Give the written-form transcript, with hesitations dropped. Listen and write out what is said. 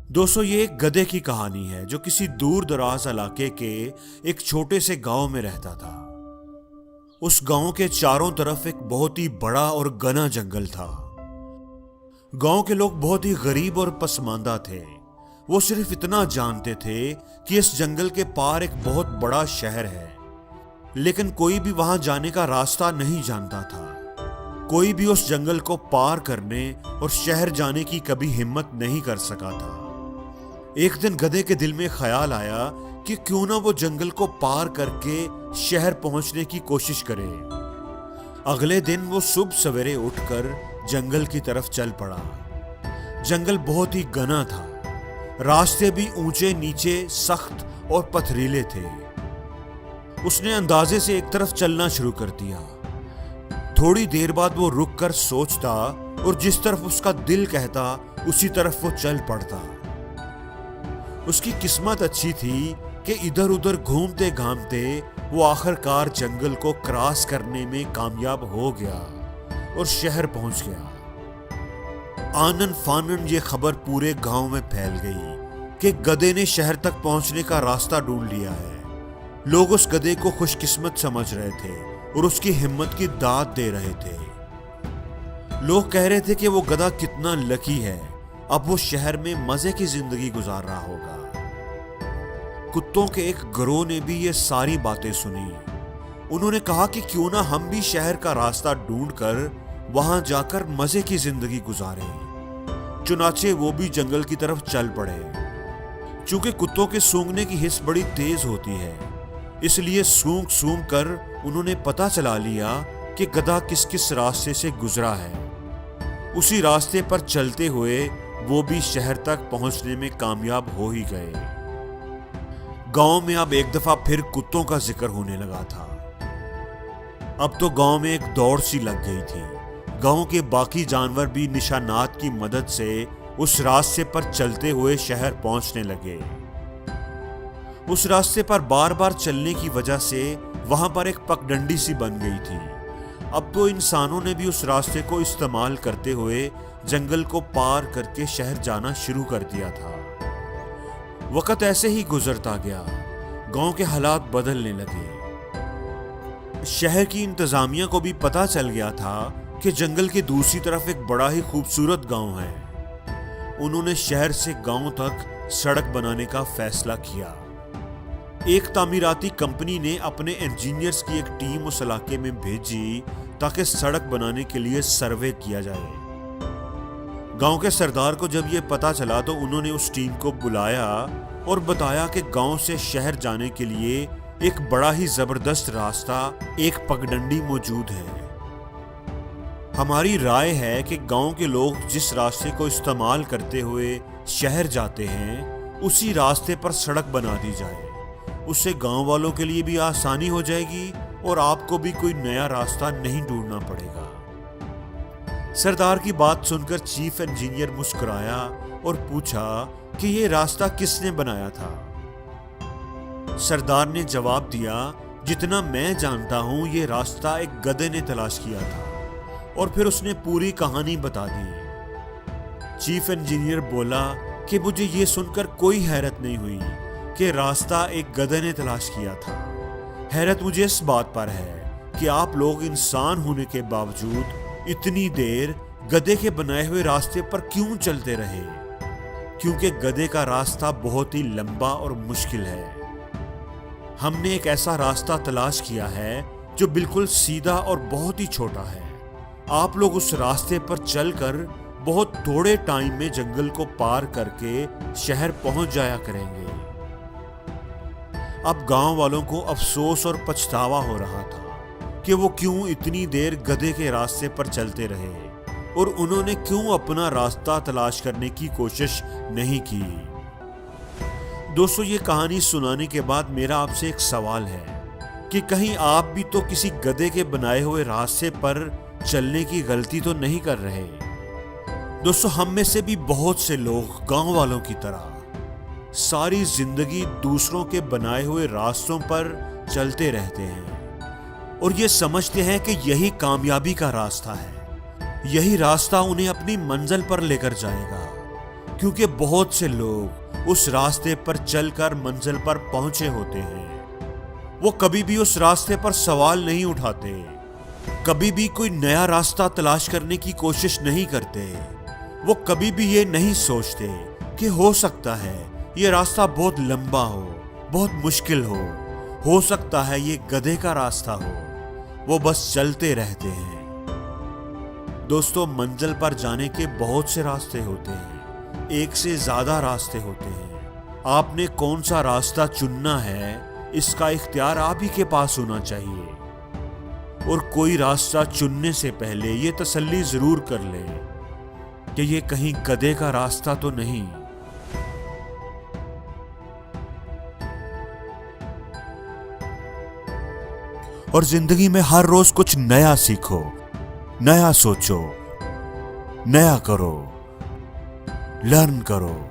दोस्तों, ये एक गधे की कहानी है जो किसी दूर दराज इलाके के एक छोटे से गांव में रहता था। उस गांव के चारों तरफ एक बहुत ही बड़ा और घना जंगल था। गांव के लोग बहुत ही गरीब और पसमानदा थे। वो सिर्फ इतना जानते थे कि इस जंगल के पार एक बहुत बड़ा शहर है, लेकिन कोई भी वहां जाने का रास्ता नहीं जानता था। कोई भी उस जंगल को पार करने और शहर जाने की कभी हिम्मत नहीं कर सका था। एक दिन गधे के दिल में ख्याल आया कि क्यों ना वो जंगल को पार करके शहर पहुंचने की कोशिश करे। अगले दिन वो सुबह सवेरे उठकर जंगल की तरफ चल पड़ा। जंगल बहुत ही घना था। रास्ते भी ऊंचे नीचे, सख्त और पथरीले थे। उसने अंदाजे से एक तरफ चलना शुरू कर दिया। थोड़ी देर बाद वो रुककर सोचता और जिस तरफ उसका दिल कहता उसी तरफ वो चल पड़ता। उसकी किस्मत अच्छी थी कि इधर उधर घूमते घामते वो आखिरकार जंगल को क्रॉस करने में कामयाब हो गया और शहर पहुंच गया। आनन फानन ये खबर पूरे गांव में फैल गई कि गधे ने शहर तक पहुंचने का रास्ता ढूंढ लिया है। लोग उस गधे को खुशकिस्मत समझ रहे थे और उसकी हिम्मत की दाद दे रहे थे। लोग कह रहे थे कि वो गधा कितना लकी है, अब वो शहर में मजे की जिंदगी गुजार रहा होगा। कुत्तों के एक गिरोह ने भी ये सारी बातें सुनी। उन्होंने कहा कि क्यों ना हम भी शहर का रास्ता ढूंढकर वहां जाकर मजे की जिंदगी गुजारें। चुनाचे वो भी जंगल की तरफ चल पड़े। चूंकि कुत्तों के सूंघने की हिस्स बड़ी तेज होती है, इसलिए सूंघ सूंघ कर उन्होंने पता चला लिया कि गधा किस किस रास्ते से गुजरा है। उसी रास्ते पर चलते हुए वो भी शहर तक पहुंचने में कामयाब हो ही गए। गांव में अब एक दफा फिर कुत्तों का जिक्र होने लगा था। अब तो गांव में एक दौड़ सी लग गई थी। गांव के बाकी जानवर भी निशानात की मदद से उस रास्ते पर चलते हुए शहर पहुंचने लगे। उस रास्ते पर बार बार चलने की वजह से वहां पर एक पगडंडी सी बन गई थी। अब तो इंसानों ने भी उस रास्ते को इस्तेमाल करते हुए जंगल को पार करके शहर जाना शुरू कर दिया था। वक्त ऐसे ही गुजरता गया। गांव के हालात बदलने लगे। शहर की इंतजामिया को भी पता चल गया था कि जंगल के दूसरी तरफ एक बड़ा ही खूबसूरत गांव है। उन्होंने शहर से गांव तक सड़क बनाने का फैसला किया। एक तामीराती कंपनी ने अपने इंजीनियर्स की एक टीम उस इलाके में भेजी ताकि सड़क बनाने के लिए सर्वे किया जाए। गांव के सरदार को जब यह पता चला तो उन्होंने उस टीम को बुलाया और बताया कि गांव से शहर जाने के लिए एक बड़ा ही जबरदस्त रास्ता, एक पगडंडी मौजूद है। हमारी राय है कि गांव के लोग जिस रास्ते को इस्तेमाल करते हुए शहर जाते हैं, उसी रास्ते पर सड़क बना दी जाए। उससे गांव वालों के लिए भी आसानी हो जाएगी और आपको भी कोई नया रास्ता नहीं ढूंढना पड़ेगा। सरदार की बात सुनकर चीफ इंजीनियर मुस्कुराया और पूछा कि यह रास्ता किसने बनाया था। सरदार ने जवाब दिया, जितना मैं जानता हूं यह रास्ता एक गधे ने तलाश किया था। और फिर उसने पूरी कहानी बता दी। चीफ इंजीनियर बोला कि मुझे यह सुनकर कोई हैरत नहीं हुई कि रास्ता एक गधे ने तलाश किया था। हैरत मुझे इस बात पर है कि आप लोग इंसान होने के बावजूद इतनी देर गधे के बनाए हुए रास्ते पर क्यों चलते रहे, क्योंकि गधे का रास्ता बहुत ही लंबा और मुश्किल है। हमने एक ऐसा रास्ता तलाश किया है जो बिल्कुल सीधा और बहुत ही छोटा है। आप लोग उस रास्ते पर चलकर बहुत थोड़े टाइम में जंगल को पार करके शहर पहुंच जाया करेंगे। अब गांव वालों को अफसोस और पछतावा हो रहा था कि वो क्यों इतनी देर गधे के रास्ते पर चलते रहे और उन्होंने क्यों अपना रास्ता तलाश करने की कोशिश नहीं की। दोस्तों, ये कहानी सुनाने के बाद मेरा आपसे एक सवाल है कि कहीं आप भी तो किसी गधे के बनाए हुए रास्ते पर चलने की गलती तो नहीं कर रहे। दोस्तों, हम में से भी बहुत से लोग गांव वालों की तरह सारी जिंदगी दूसरों के बनाए हुए रास्तों पर चलते रहते हैं और ये समझते हैं कि यही कामयाबी का रास्ता है, यही रास्ता उन्हें अपनी मंजिल पर लेकर जाएगा। क्योंकि बहुत से लोग उस रास्ते पर चलकर मंजिल पर पहुंचे होते हैं। वो कभी भी उस रास्ते पर सवाल नहीं उठाते, कभी भी कोई नया रास्ता तलाश करने की कोशिश नहीं करते। वो कभी भी ये नहीं सोचते कि हो सकता है ये रास्ता बहुत लंबा हो, बहुत मुश्किल हो सकता है ये गधे का रास्ता हो। वो बस चलते रहते हैं। दोस्तों, मंजिल पर जाने के बहुत से रास्ते होते हैं, एक से ज्यादा रास्ते होते हैं। आपने कौन सा रास्ता चुनना है, इसका इख्तियार आप ही के पास होना चाहिए। और कोई रास्ता चुनने से पहले ये तसल्ली जरूर कर लें कि ये कहीं गधे का रास्ता तो नहीं। और जिंदगी में हर रोज कुछ नया सीखो, नया सोचो, नया करो, लर्न करो।